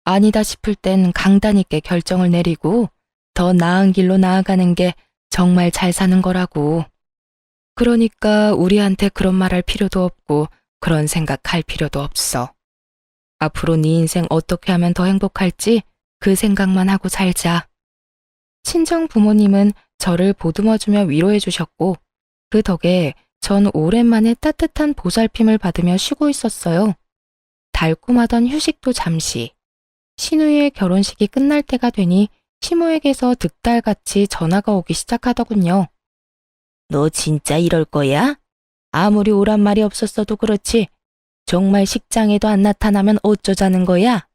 아니다 싶을 땐 강단 있게 결정을 내리고 더 나은 길로 나아가는 게 정말 잘 사는 거라고. 그러니까 우리한테 그런 말 할 필요도 없고 그런 생각할 필요도 없어. 앞으로 네 인생 어떻게 하면 더 행복할지 그 생각만 하고 살자. 친정 부모님은 저를 보듬어주며 위로해 주셨고, 그 덕에 전 오랜만에 따뜻한 보살핌을 받으며 쉬고 있었어요. 달콤하던 휴식도 잠시. 시누이의 결혼식이 끝날 때가 되니 시모에게서 득달같이 전화가 오기 시작하더군요. 너 진짜 이럴 거야? 아무리 오란 말이 없었어도 그렇지. 정말 식장에도 안 나타나면 어쩌자는 거야?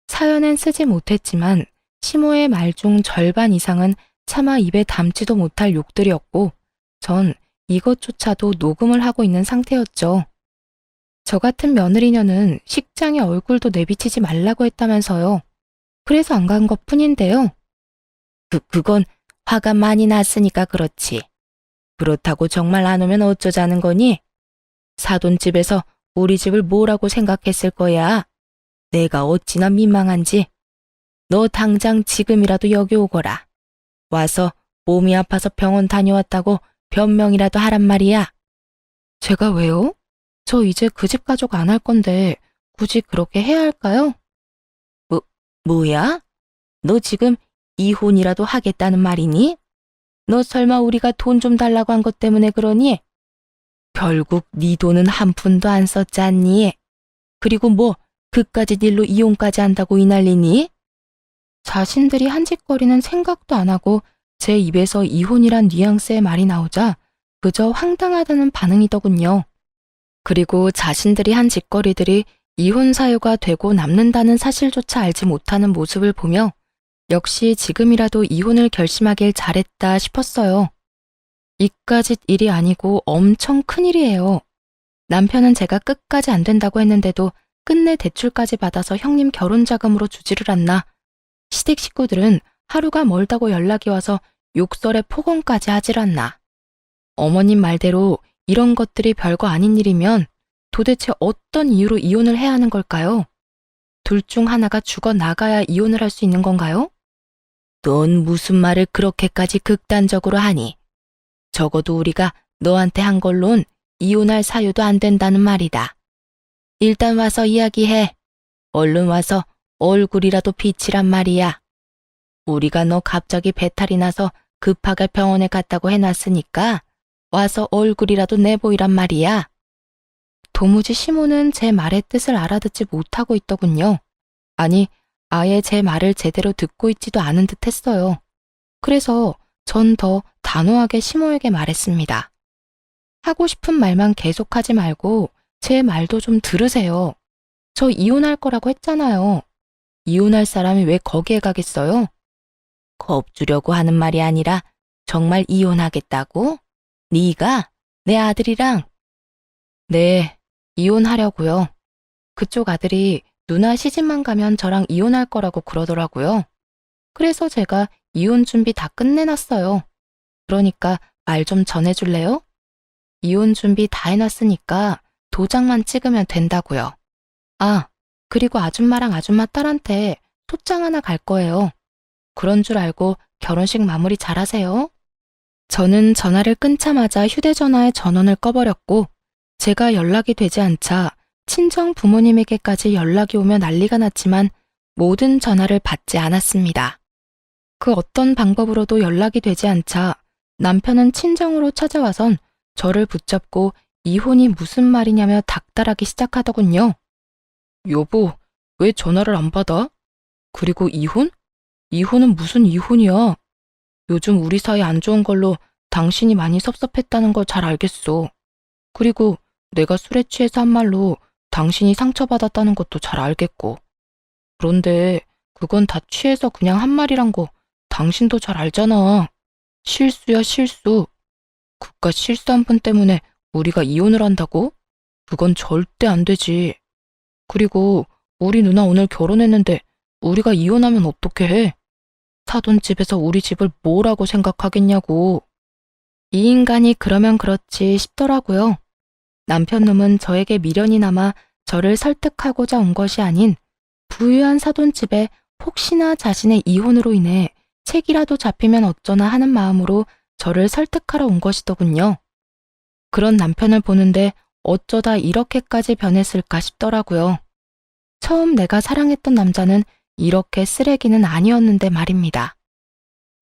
사연엔 쓰지 못했지만 시모의 말 중 절반 이상은 차마 입에 담지도 못할 욕들이었고, 전 이것조차도 녹음을 하고 있는 상태였죠. 저 같은 며느리녀는 식장에 얼굴도 내비치지 말라고 했다면서요. 그래서 안 간 것뿐인데요. 그건 화가 많이 났으니까 그렇지. 그렇다고 정말 안 오면 어쩌자는 거니? 사돈집에서 우리 집을 뭐라고 생각했을 거야? 내가 어찌나 민망한지. 너 당장 지금이라도 여기 오거라. 와서 몸이 아파서 병원 다녀왔다고 변명이라도 하란 말이야. 제가 왜요? 저 이제 그 집 가족 안 할 건데 굳이 그렇게 해야 할까요? 뭐야? 너 지금 이혼이라도 하겠다는 말이니? 너 설마 우리가 돈 좀 달라고 한 것 때문에 그러니? 결국 네 돈은 한 푼도 안 썼잖니? 그리고 뭐 그까짓 일로 이혼까지 한다고 이 난리니? 자신들이 한 짓거리는 생각도 안 하고 제 입에서 이혼이란 뉘앙스의 말이 나오자 그저 황당하다는 반응이더군요. 그리고 자신들이 한 짓거리들이 이혼 사유가 되고 남는다는 사실조차 알지 못하는 모습을 보며 역시 지금이라도 이혼을 결심하길 잘했다 싶었어요. 이까짓 일이 아니고 엄청 큰일이에요. 남편은 제가 끝까지 안 된다고 했는데도 끝내 대출까지 받아서 형님 결혼 자금으로 주지를 않나. 시댁 식구들은 하루가 멀다고 연락이 와서 욕설에 폭언까지 하질 않나. 어머님 말대로 이런 것들이 별거 아닌 일이면 도대체 어떤 이유로 이혼을 해야 하는 걸까요? 둘 중 하나가 죽어 나가야 이혼을 할 수 있는 건가요? 넌 무슨 말을 그렇게까지 극단적으로 하니? 적어도 우리가 너한테 한 걸론 이혼할 사유도 안 된다는 말이다. 일단 와서 이야기해. 얼른 와서 얼굴이라도 비치란 말이야. 우리가 너 갑자기 배탈이 나서 급하게 병원에 갔다고 해놨으니까 와서 얼굴이라도 내보이란 말이야. 도무지 시모는 제 말의 뜻을 알아듣지 못하고 있더군요. 아니, 아예 제 말을 제대로 듣고 있지도 않은 듯 했어요. 그래서 전 더 단호하게 시모에게 말했습니다. 하고 싶은 말만 계속하지 말고 제 말도 좀 들으세요. 저 이혼할 거라고 했잖아요. 이혼할 사람이 왜 거기에 가겠어요? 겁주려고 하는 말이 아니라 정말 이혼하겠다고? 네가? 내 아들이랑? 네, 이혼하려고요. 그쪽 아들이 누나 시집만 가면 저랑 이혼할 거라고 그러더라고요. 그래서 제가 이혼 준비 다 끝내놨어요. 그러니까 말 좀 전해줄래요? 이혼 준비 다 해놨으니까 도장만 찍으면 된다고요. 아, 그리고 아줌마랑 아줌마 딸한테 소장 하나 갈 거예요. 그런 줄 알고 결혼식 마무리 잘하세요. 저는 전화를 끊자마자 휴대전화의 전원을 꺼버렸고 제가 연락이 되지 않자 친정 부모님에게까지 연락이 오며 난리가 났지만 모든 전화를 받지 않았습니다. 그 어떤 방법으로도 연락이 되지 않자 남편은 친정으로 찾아와선 저를 붙잡고 이혼이 무슨 말이냐며 닥달하기 시작하더군요. 여보, 왜 전화를 안 받아? 그리고 이혼? 이혼은 무슨 이혼이야? 요즘 우리 사이 안 좋은 걸로 당신이 많이 섭섭했다는 걸 잘 알겠어. 그리고 내가 술에 취해서 한 말로 당신이 상처받았다는 것도 잘 알겠고. 그런데 그건 다 취해서 그냥 한 말이란 거 당신도 잘 알잖아. 실수야, 실수. 그깟 실수 한 번 때문에 우리가 이혼을 한다고? 그건 절대 안 되지. 그리고 우리 누나 오늘 결혼했는데 우리가 이혼하면 어떻게 해? 사돈집에서 우리 집을 뭐라고 생각하겠냐고. 이 인간이 그러면 그렇지 싶더라고요. 남편 놈은 저에게 미련이 남아 저를 설득하고자 온 것이 아닌 부유한 사돈집에 혹시나 자신의 이혼으로 인해 책이라도 잡히면 어쩌나 하는 마음으로 저를 설득하러 온 것이더군요. 그런 남편을 보는데 어쩌다 이렇게까지 변했을까 싶더라고요. 처음 내가 사랑했던 남자는 이렇게 쓰레기는 아니었는데 말입니다.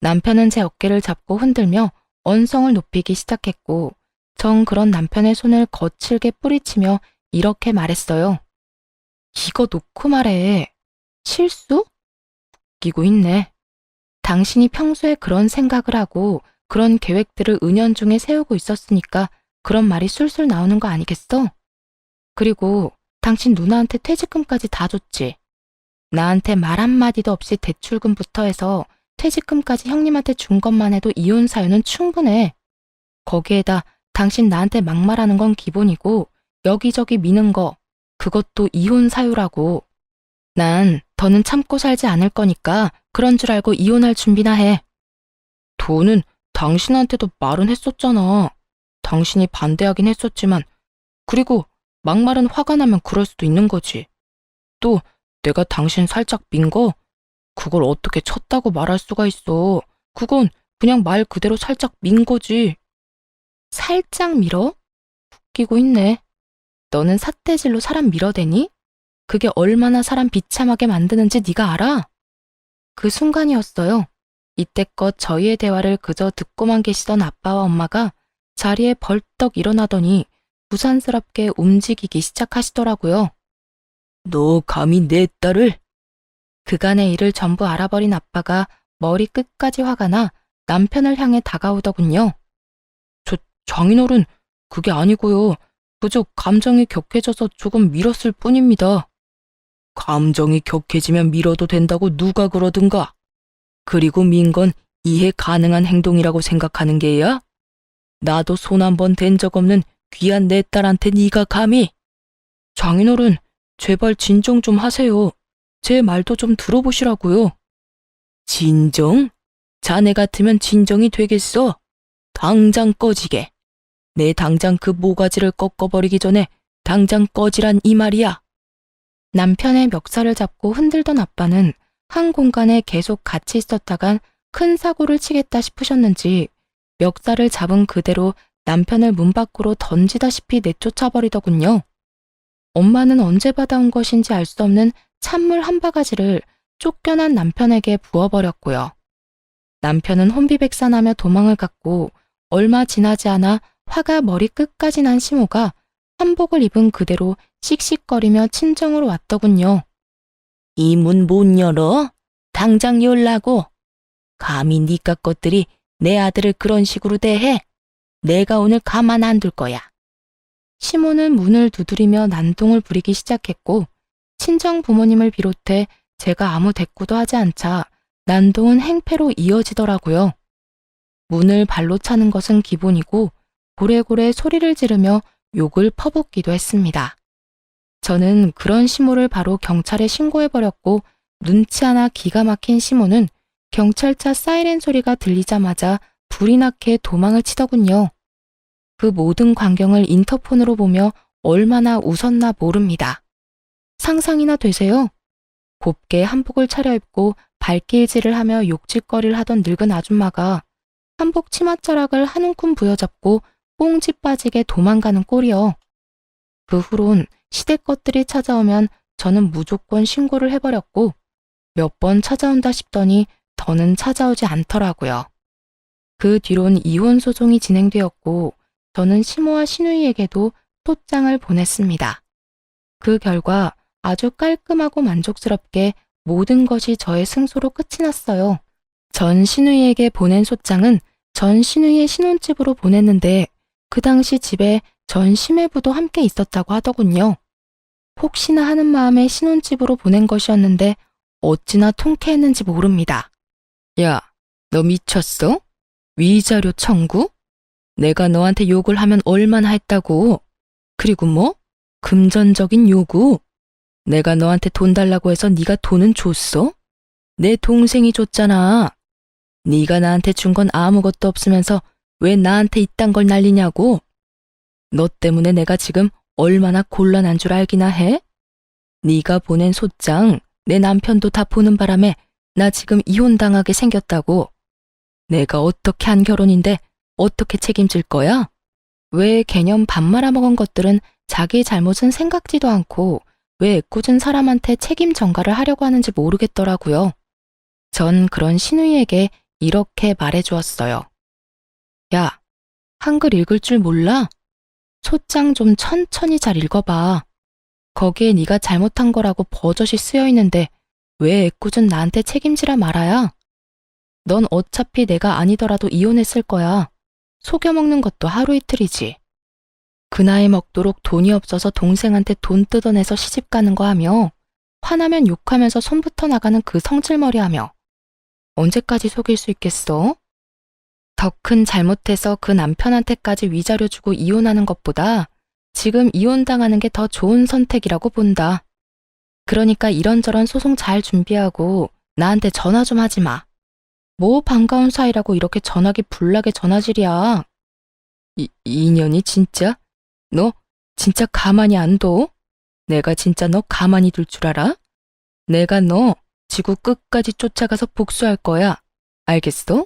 남편은 제 어깨를 잡고 흔들며 언성을 높이기 시작했고 전 그런 남편의 손을 거칠게 뿌리치며 이렇게 말했어요. 이거 놓고 말해. 실수? 웃기고 있네. 당신이 평소에 그런 생각을 하고 그런 계획들을 은연중에 세우고 있었으니까 그런 말이 술술 나오는 거 아니겠어? 그리고 당신 누나한테 퇴직금까지 다 줬지. 나한테 말 한마디도 없이 대출금부터 해서 퇴직금까지 형님한테 준 것만 해도 이혼 사유는 충분해. 거기에다 당신 나한테 막말하는 건 기본이고 여기저기 미는 거 그것도 이혼 사유라고. 난 더는 참고 살지 않을 거니까 그런 줄 알고 이혼할 준비나 해. 돈은 당신한테도 말은 했었잖아. 당신이 반대하긴 했었지만 그리고 막말은 화가 나면 그럴 수도 있는 거지. 또 내가 당신 살짝 민 거? 그걸 어떻게 쳤다고 말할 수가 있어. 그건 그냥 말 그대로 살짝 민 거지. 살짝 밀어? 웃기고 있네. 너는 삿대질로 사람 밀어대니? 그게 얼마나 사람 비참하게 만드는지 네가 알아? 그 순간이었어요. 이때껏 저희의 대화를 그저 듣고만 계시던 아빠와 엄마가 자리에 벌떡 일어나더니 부산스럽게 움직이기 시작하시더라고요. 너 감히 내 딸을? 그간의 일을 전부 알아버린 아빠가 머리 끝까지 화가 나 남편을 향해 다가오더군요. 장인어른, 그게 아니고요. 그저 감정이 격해져서 조금 밀었을 뿐입니다. 감정이 격해지면 밀어도 된다고 누가 그러든가. 그리고 민 건 이해 가능한 행동이라고 생각하는 게야? 나도 손 한 번 댄 적 없는 귀한 내 딸한테 네가 감히. 장인어른, 제발 진정 좀 하세요. 제 말도 좀 들어보시라고요. 진정? 자네 같으면 진정이 되겠어? 당장 꺼지게. 내 당장 그 모가지를 꺾어버리기 전에 당장 꺼지란 이 말이야. 남편의 멱살을 잡고 흔들던 아빠는 한 공간에 계속 같이 있었다간 큰 사고를 치겠다 싶으셨는지 멱살을 잡은 그대로 남편을 문 밖으로 던지다시피 내쫓아버리더군요. 엄마는 언제 받아온 것인지 알 수 없는 찬물 한 바가지를 쫓겨난 남편에게 부어버렸고요. 남편은 혼비백산하며 도망을 갔고 얼마 지나지 않아 화가 머리 끝까지 난 시모가 한복을 입은 그대로 씩씩거리며 친정으로 왔더군요. 이 문 못 열어? 당장 열라고. 감히 니깟 것들이 내 아들을 그런 식으로 대해? 내가 오늘 가만 안 둘 거야. 시모는 문을 두드리며 난동을 부리기 시작했고 친정 부모님을 비롯해 제가 아무 대꾸도 하지 않자 난동은 행패로 이어지더라고요. 문을 발로 차는 것은 기본이고 고래고래 소리를 지르며 욕을 퍼붓기도 했습니다. 저는 그런 시모를 바로 경찰에 신고해버렸고 눈치 하나 기가 막힌 시모는 경찰차 사이렌 소리가 들리자마자 불이 나게 도망을 치더군요. 그 모든 광경을 인터폰으로 보며 얼마나 웃었나 모릅니다. 상상이나 되세요? 곱게 한복을 차려입고 발길질을 하며 욕짓거리를 하던 늙은 아줌마가 한복 치맛자락을 한 움큼 부여잡고 꽁지 빠지게 도망가는 꼴이요. 그 후론 시댁 것들이 찾아오면 저는 무조건 신고를 해버렸고 몇 번 찾아온다 싶더니 더는 찾아오지 않더라고요. 그 뒤론 이혼 소송이 진행되었고 저는 시모와 시누이에게도 소장을 보냈습니다. 그 결과 아주 깔끔하고 만족스럽게 모든 것이 저의 승소로 끝이 났어요. 전 시누이에게 보낸 소장은 전 시누이의 신혼집으로 보냈는데 그 당시 집에 전 시매부도 함께 있었다고 하더군요. 혹시나 하는 마음에 신혼집으로 보낸 것이었는데 어찌나 통쾌했는지 모릅니다. 야, 너 미쳤어? 위자료 청구? 내가 너한테 욕을 하면 얼마나 했다고? 그리고 뭐? 금전적인 요구? 내가 너한테 돈 달라고 해서 네가 돈은 줬어? 내 동생이 줬잖아. 네가 나한테 준 건 아무것도 없으면서 왜 나한테 이딴 걸 날리냐고? 너 때문에 내가 지금 얼마나 곤란한 줄 알기나 해? 네가 보낸 소장 내 남편도 다 보는 바람에 나 지금 이혼당하게 생겼다고. 내가 어떻게 한 결혼인데 어떻게 책임질 거야? 왜 개념 밥 말아먹은 것들은 자기 잘못은 생각지도 않고 왜 애꿎은 사람한테 책임 전가를 하려고 하는지 모르겠더라고요. 전 그런 시누이에게 이렇게 말해주었어요. 야, 한글 읽을 줄 몰라? 소장 좀 천천히 잘 읽어봐. 거기에 네가 잘못한 거라고 버젓이 쓰여 있는데 왜 애꿎은 나한테 책임지라 말아야? 넌 어차피 내가 아니더라도 이혼했을 거야. 속여먹는 것도 하루 이틀이지. 그 나이 먹도록 돈이 없어서 동생한테 돈 뜯어내서 시집 가는 거 하며 화나면 욕하면서 손부터 나가는 그 성질머리 하며 언제까지 속일 수 있겠어? 더 큰 잘못해서 그 남편한테까지 위자료 주고 이혼하는 것보다 지금 이혼당하는 게 더 좋은 선택이라고 본다. 그러니까 이런저런 소송 잘 준비하고 나한테 전화 좀 하지 마. 뭐 반가운 사이라고 이렇게 전화기 불나게 전화질이야. 이년이 진짜? 너 진짜 가만히 안 둬? 내가 진짜 너 가만히 둘 줄 알아? 내가 너 지구 끝까지 쫓아가서 복수할 거야. 알겠어?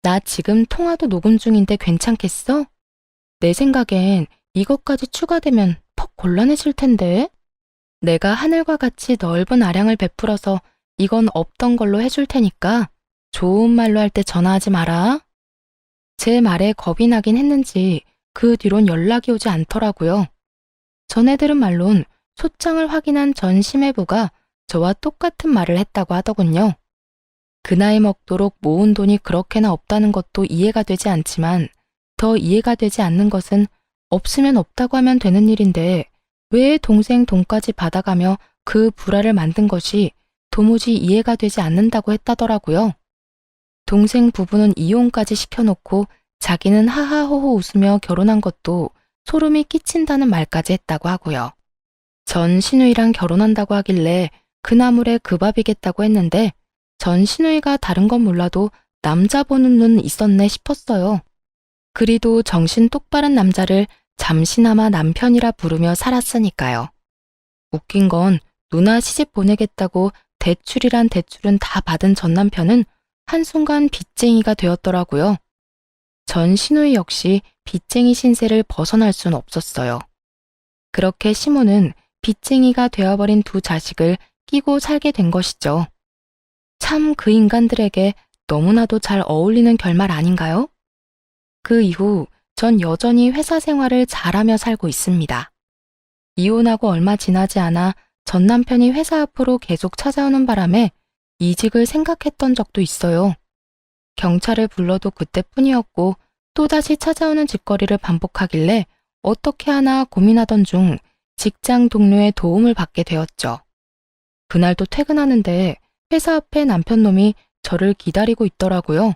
나 지금 통화도 녹음 중인데 괜찮겠어? 내 생각엔 이것까지 추가되면 퍽 곤란해질 텐데. 내가 하늘과 같이 넓은 아량을 베풀어서 이건 없던 걸로 해줄 테니까 좋은 말로 할 때 전화하지 마라. 제 말에 겁이 나긴 했는지 그 뒤론 연락이 오지 않더라고요. 전에 들은 말론 소장을 확인한 전 심해부가 저와 똑같은 말을 했다고 하더군요. 그 나이 먹도록 모은 돈이 그렇게나 없다는 것도 이해가 되지 않지만 더 이해가 되지 않는 것은 없으면 없다고 하면 되는 일인데 왜 동생 돈까지 받아가며 그 불화를 만든 것이 도무지 이해가 되지 않는다고 했다더라고요. 동생 부부는 이혼까지 시켜놓고 자기는 하하호호 웃으며 결혼한 것도 소름이 끼친다는 말까지 했다고 하고요. 전 시누이랑 결혼한다고 하길래 그 나물에 그 밥이겠다고 했는데 전 시누이가 다른 건 몰라도 남자 보는 눈 있었네 싶었어요. 그리도 정신 똑바른 남자를 잠시나마 남편이라 부르며 살았으니까요. 웃긴 건 누나 시집 보내겠다고 대출이란 대출은 다 받은 전 남편은 한순간 빚쟁이가 되었더라고요. 전 신우이 역시 빚쟁이 신세를 벗어날 순 없었어요. 그렇게 시모는 빚쟁이가 되어버린 두 자식을 끼고 살게 된 것이죠. 참 그 인간들에게 너무나도 잘 어울리는 결말 아닌가요? 그 이후 전 여전히 회사 생활을 잘하며 살고 있습니다. 이혼하고 얼마 지나지 않아 전 남편이 회사 앞으로 계속 찾아오는 바람에 이직을 생각했던 적도 있어요. 경찰을 불러도 그때뿐이었고 또다시 찾아오는 짓거리를 반복하길래 어떻게 하나 고민하던 중 직장 동료의 도움을 받게 되었죠. 그날도 퇴근하는데 회사 앞에 남편놈이 저를 기다리고 있더라고요.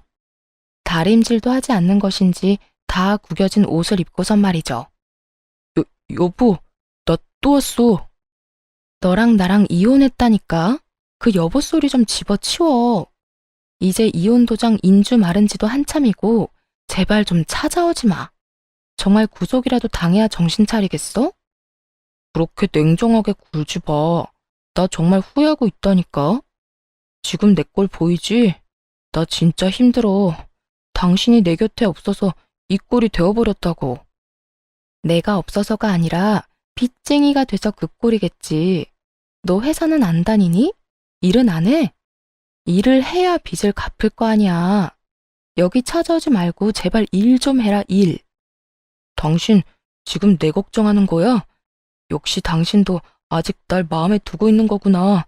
다림질도 하지 않는 것인지 다 구겨진 옷을 입고선 말이죠. 여보, 나 또 왔어. 너랑 나랑 이혼했다니까? 그 여보 소리 좀 집어치워. 이제 이혼 도장 인주 마른 지도 한참이고 제발 좀 찾아오지 마. 정말 구속이라도 당해야 정신 차리겠어? 그렇게 냉정하게 굴지 마. 나 정말 후회하고 있다니까. 지금 내 꼴 보이지? 나 진짜 힘들어. 당신이 내 곁에 없어서 이 꼴이 되어버렸다고. 내가 없어서가 아니라 빚쟁이가 돼서 그 꼴이겠지. 너 회사는 안 다니니? 일은 안 해? 일을 해야 빚을 갚을 거 아니야. 여기 찾아오지 말고 제발 일 좀 해라, 일. 당신 지금 내 걱정하는 거야? 역시 당신도 아직 날 마음에 두고 있는 거구나.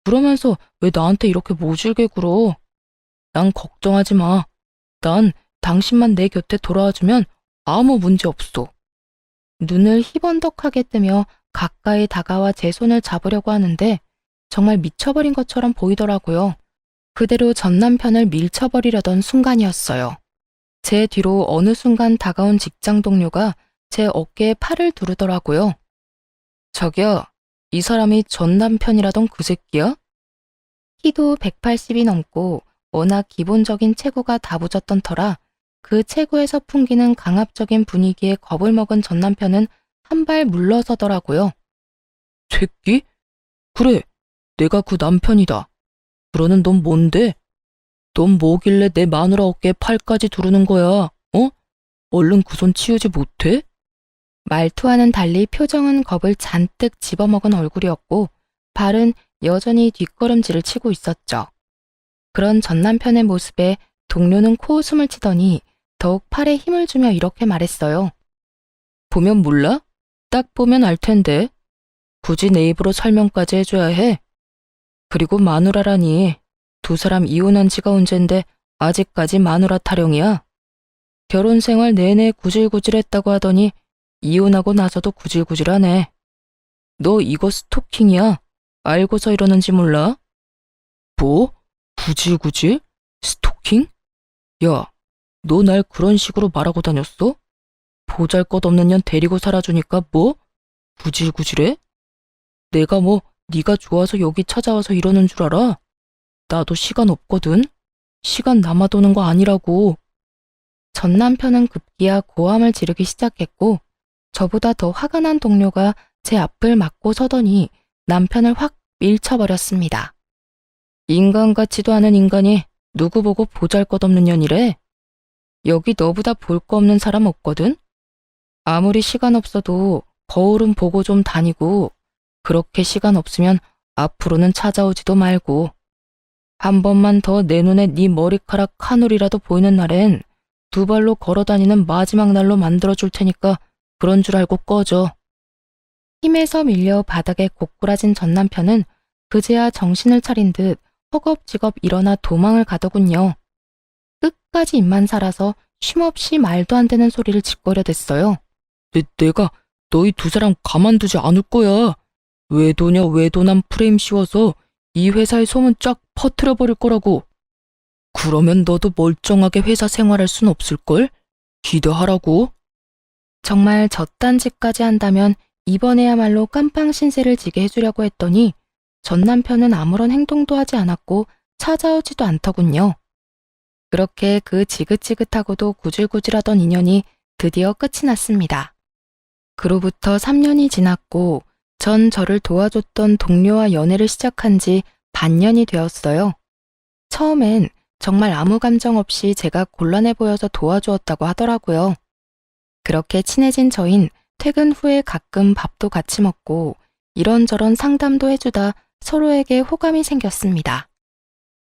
그러면서 왜 나한테 이렇게 모질게 굴어? 난 걱정하지 마. 난 당신만 내 곁에 돌아와주면 아무 문제 없어. 눈을 희번덕하게 뜨며 가까이 다가와 제 손을 잡으려고 하는데 정말 미쳐버린 것처럼 보이더라고요. 그대로 전 남편을 밀쳐버리려던 순간이었어요. 제 뒤로 어느 순간 다가온 직장 동료가 제 어깨에 팔을 두르더라고요. 자기야, 이 사람이 전 남편이라던 그 새끼야? 키도 180이 넘고 워낙 기본적인 체구가 다부졌던 터라 그 체구에서 풍기는 강압적인 분위기에 겁을 먹은 전 남편은 한 발 물러서더라고요. 새끼? 그래, 내가 그 남편이다. 그러는 넌 뭔데? 넌 뭐길래 내 마누라 어깨에 팔까지 두르는 거야, 어? 얼른 그 손 치우지 못해? 말투와는 달리 표정은 겁을 잔뜩 집어먹은 얼굴이었고 발은 여전히 뒷걸음질을 치고 있었죠. 그런 전 남편의 모습에 동료는 코웃음을 치더니 더욱 팔에 힘을 주며 이렇게 말했어요. 보면 몰라? 딱 보면 알 텐데. 굳이 내 입으로 설명까지 해줘야 해. 그리고 마누라라니. 두 사람 이혼한 지가 언젠데 아직까지 마누라 타령이야. 결혼 생활 내내 구질구질했다고 하더니 이혼하고 나서도 구질구질하네. 너 이거 스토킹이야. 알고서 이러는지 몰라? 뭐? 구질구질? 스토킹? 야, 너 날 그런 식으로 말하고 다녔어? 보잘것없는 년 데리고 살아주니까 뭐? 구질구질해? 내가 뭐 네가 좋아서 여기 찾아와서 이러는 줄 알아? 나도 시간 없거든. 시간 남아도는 거 아니라고. 전 남편은 급기야 고함을 지르기 시작했고 저보다 더 화가 난 동료가 제 앞을 막고 서더니 남편을 확 밀쳐버렸습니다. 인간 같지도 않은 인간이 누구 보고 보잘것없는 년이래. 여기 너보다 볼 거 없는 사람 없거든? 아무리 시간 없어도 거울은 보고 좀 다니고 그렇게 시간 없으면 앞으로는 찾아오지도 말고 한 번만 더 내 눈에 네 머리카락 한 올이라도 보이는 날엔 두 발로 걸어다니는 마지막 날로 만들어줄 테니까 그런 줄 알고 꺼져. 힘에서 밀려 바닥에 고꾸라진 전 남편은 그제야 정신을 차린 듯 허겁지겁 일어나 도망을 가더군요. 끝까지 입만 살아서 쉼없이 말도 안 되는 소리를 짓거려댔어요. 내가 너희 두 사람 가만두지 않을 거야. 외도녀 외도남 프레임 씌워서 이 회사의 소문 쫙 퍼뜨려버릴 거라고. 그러면 너도 멀쩡하게 회사 생활할 순 없을걸? 기대하라고. 정말 저딴 짓까지 한다면 이번에야말로 깜빵 신세를 지게 해주려고 했더니 전 남편은 아무런 행동도 하지 않았고 찾아오지도 않더군요. 그렇게 그 지긋지긋하고도 구질구질하던 인연이 드디어 끝이 났습니다. 그로부터 3년이 지났고 전 저를 도와줬던 동료와 연애를 시작한 지 반년이 되었어요. 처음엔 정말 아무 감정 없이 제가 곤란해 보여서 도와주었다고 하더라고요. 그렇게 친해진 저흰 퇴근 후에 가끔 밥도 같이 먹고 이런저런 상담도 해주다 서로에게 호감이 생겼습니다.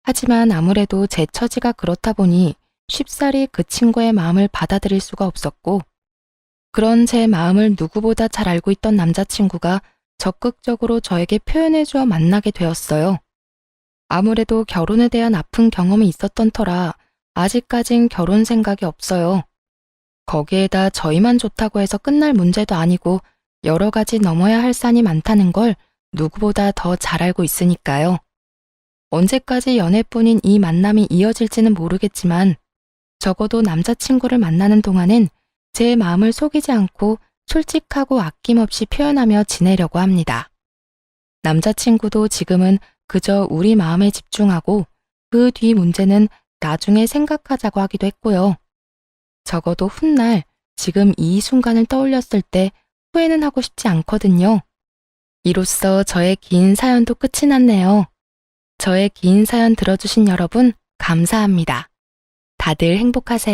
하지만 아무래도 제 처지가 그렇다 보니 쉽사리 그 친구의 마음을 받아들일 수가 없었고, 그런 제 마음을 누구보다 잘 알고 있던 남자친구가 적극적으로 저에게 표현해주어 만나게 되었어요. 아무래도 결혼에 대한 아픈 경험이 있었던 터라 아직까진 결혼 생각이 없어요. 거기에다 저희만 좋다고 해서 끝날 문제도 아니고 여러 가지 넘어야 할 산이 많다는 걸 누구보다 더 잘 알고 있으니까요. 언제까지 연애뿐인 이 만남이 이어질지는 모르겠지만 적어도 남자친구를 만나는 동안은 제 마음을 속이지 않고 솔직하고 아낌없이 표현하며 지내려고 합니다. 남자친구도 지금은 그저 우리 마음에 집중하고 그 뒤 문제는 나중에 생각하자고 하기도 했고요. 적어도 훗날 지금 이 순간을 떠올렸을 때 후회는 하고 싶지 않거든요. 이로써 저의 긴 사연도 끝이 났네요. 저의 긴 사연 들어주신 여러분 감사합니다. 다들 행복하세요.